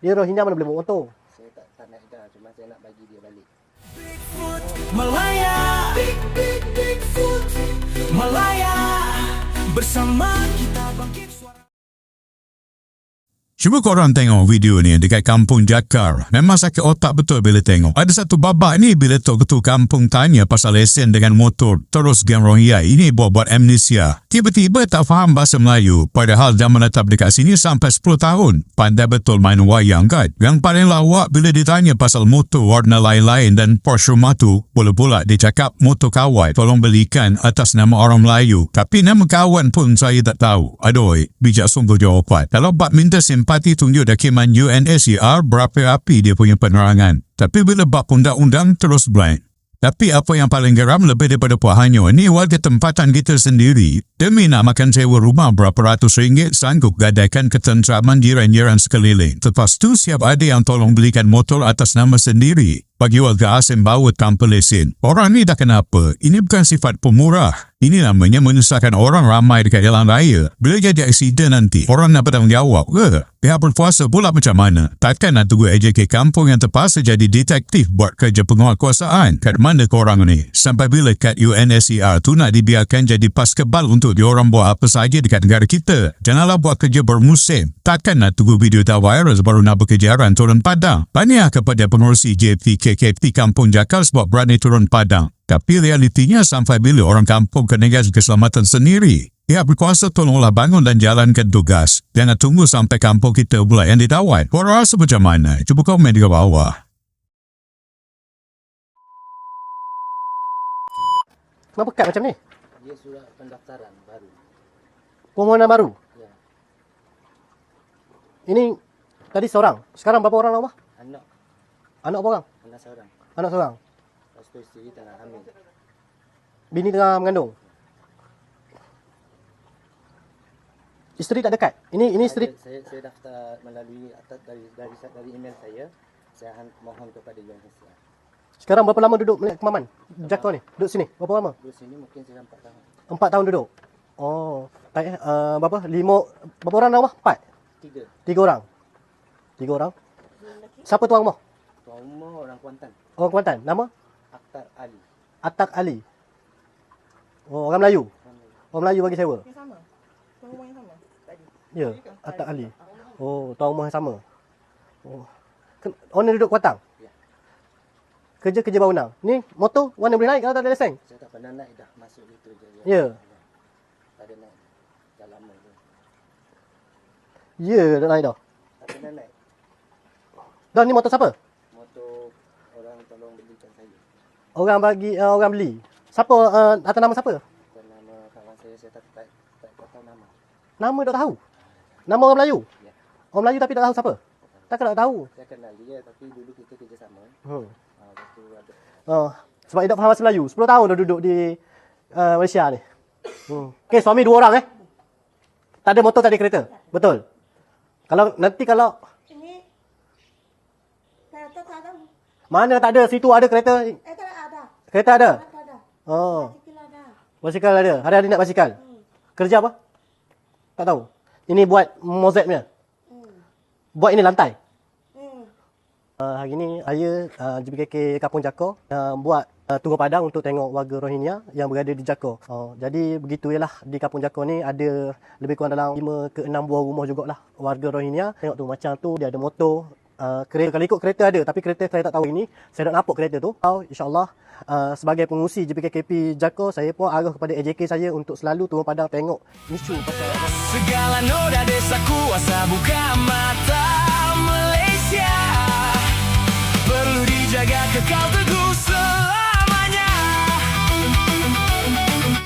Dia Rohingya mana boleh bawa motor. Saya tak nak dah, cuma saya nak bagi dia balik. Malaya, Bigfoot, Malaya, bersama kita bangkit suara. Cuba korang tengok video ni dekat Kampung Jakar. Memang sakit otak betul bila tengok. Ada satu babak ni bila Tok Ketua Kampung tanya pasal lesen dengan motor terus geng Rohingya ini buat amnesia. Tiba-tiba tak faham bahasa Melayu. Padahal dah menetap dekat sini sampai 10 tahun. Pandai betul main wayang kan? Yang paling lawak bila ditanya pasal motor warna lain-lain dan Porsche rumah tu, pula-pula dia cakap motor kawan tolong belikan atas nama orang Melayu. Tapi nama kawan pun saya tak tahu. Aduh, bijak sungguh jawapan. Kalau bab minta simpati tunjuk dokumen UNSCR berapa api dia punya penerangan. Tapi bila bab undang-undang terus blank. Tapi apa yang paling geram lebih daripada puas hanya ni warga tempatan kita sendiri demi nak makan sewa rumah berapa ratus ringgit sanggup gadaikan ketenteraman jiran-jiran sekeliling. Lepas tu siap ada yang tolong belikan motor atas nama sendiri bagi warga asing bawa tanpa lesen. Orang ni dah kenapa? Ini bukan sifat pemurah. Ini namanya menyusahkan orang ramai dekat jalan raya. Bila jadi aksiden nanti, orang nak bertanggungjawab ke? Pihak berkuasa pula macam mana? Takkan nak tunggu AJK kampung yang terpaksa jadi detektif buat kerja penguatkuasaan? Kat mana korang ni? Sampai bila kat UNSCR tu nak dibiarkan jadi pas kebal untuk diorang buat apa saja dekat negara kita? Janganlah buat kerja bermusim. Takkan nak tunggu video dah viral baru nak berkejaran turun padang. Tahniah kepada pengurusi JPKKP Kampung Jakar sebab berani turun padang. Tapi realitinya sampai bila orang kampung kena gas keselamatan sendiri? Pihak berkuasa tolonglah bangun dan jalankan tugas. Jangan tunggu sampai kampung kita pula yang didawat. Korang rasa macam mana? Cuba komen di bawah. Kenapa kad macam ni? Dia surat pendaftaran baru. Permohonan baru. Ya. Ini tadi seorang. Sekarang berapa orang rumah? Anak. Anak berapa orang? Anak seorang. Anak seorang. Lepas tu isteri tengah hamil. Bini tengah mengandung. Isteri tak dekat. Ini isteri. Saya daftar melalui atas dari email saya. Saya mohon kepada UNHCR. Sekarang berapa lama duduk Kemaman? Jakar ni. Duduk sini. Berapa lama? Duduk sini mungkin saya 4 tahun. 4 tahun duduk. Oh. Berapa? 5. Berapa orang rumah? 4. 3. 3 orang. 3 orang. Siapa tuan rumah? Tuan rumah orang Kuantan. Orang Kuantan. Nama? Akhtar Ali. Atak Ali. Oh, orang Melayu. Orang Melayu bagi sewa. Yang sama. Tuan rumah yang sama tadi. Ya, Atak Ali. Oh, tuan rumah yang sama. Oh. Orang ni duduk Kuantan. Ya. Kerja bangunan. Ni motor mana boleh naik kalau tak ada lesen? Saya tak pernah naik dah masuk itu je. Ya. Tak ada naik. Dah lama tu. Ya, dah naik dah. Tak pernah naik. Dah ni motor siapa? Motor orang tolong belikan saya. Orang beli. Siapa atas nama siapa? Dan nama kawan saya tak tahu nama. Nama tak tahu. Nama orang Melayu. Ya. Orang Melayu tapi tak tahu siapa. Takkan tak tahu. Saya kenal dia tapi dulu kita kerjasama. Lepas tu ada. Sebab dia tak faham bahasa Melayu. 10 tahun dah duduk di Malaysia ni. Okey, suami 2 orang Tak ada motor, tak ada kereta. Betul. Kalau Ini tak tahu. mana tak ada, situ ada kereta. Tak ada. Kereta ada. Tak ada. Oh, Basikal ada. basikal ada. Hari-hari nak basikal. Kerja apa? Tak tahu. Ini buat mozek punya. Buat ini lantai. Hari ni saya JPKK Kampung Jakar buat turun padang untuk tengok warga Rohingya yang berada di Jakar. Jadi begitu ialah di Kampung Jakar ni ada lebih kurang dalam 5 ke 6 buah rumah jugalah warga Rohingya. Tengok tu macam tu dia ada motor, kereta. Kalau ikut kereta ada tapi kereta saya tak tahu ini. Saya nak nampak kereta tu. InsyaAllah sebagai pengurusi JPKKP Jakar saya pun arah kepada AJK saya untuk selalu turun padang tengok isu pasal Segala noda desa kuasa buka mata Malaysia perlu dijaga kekal.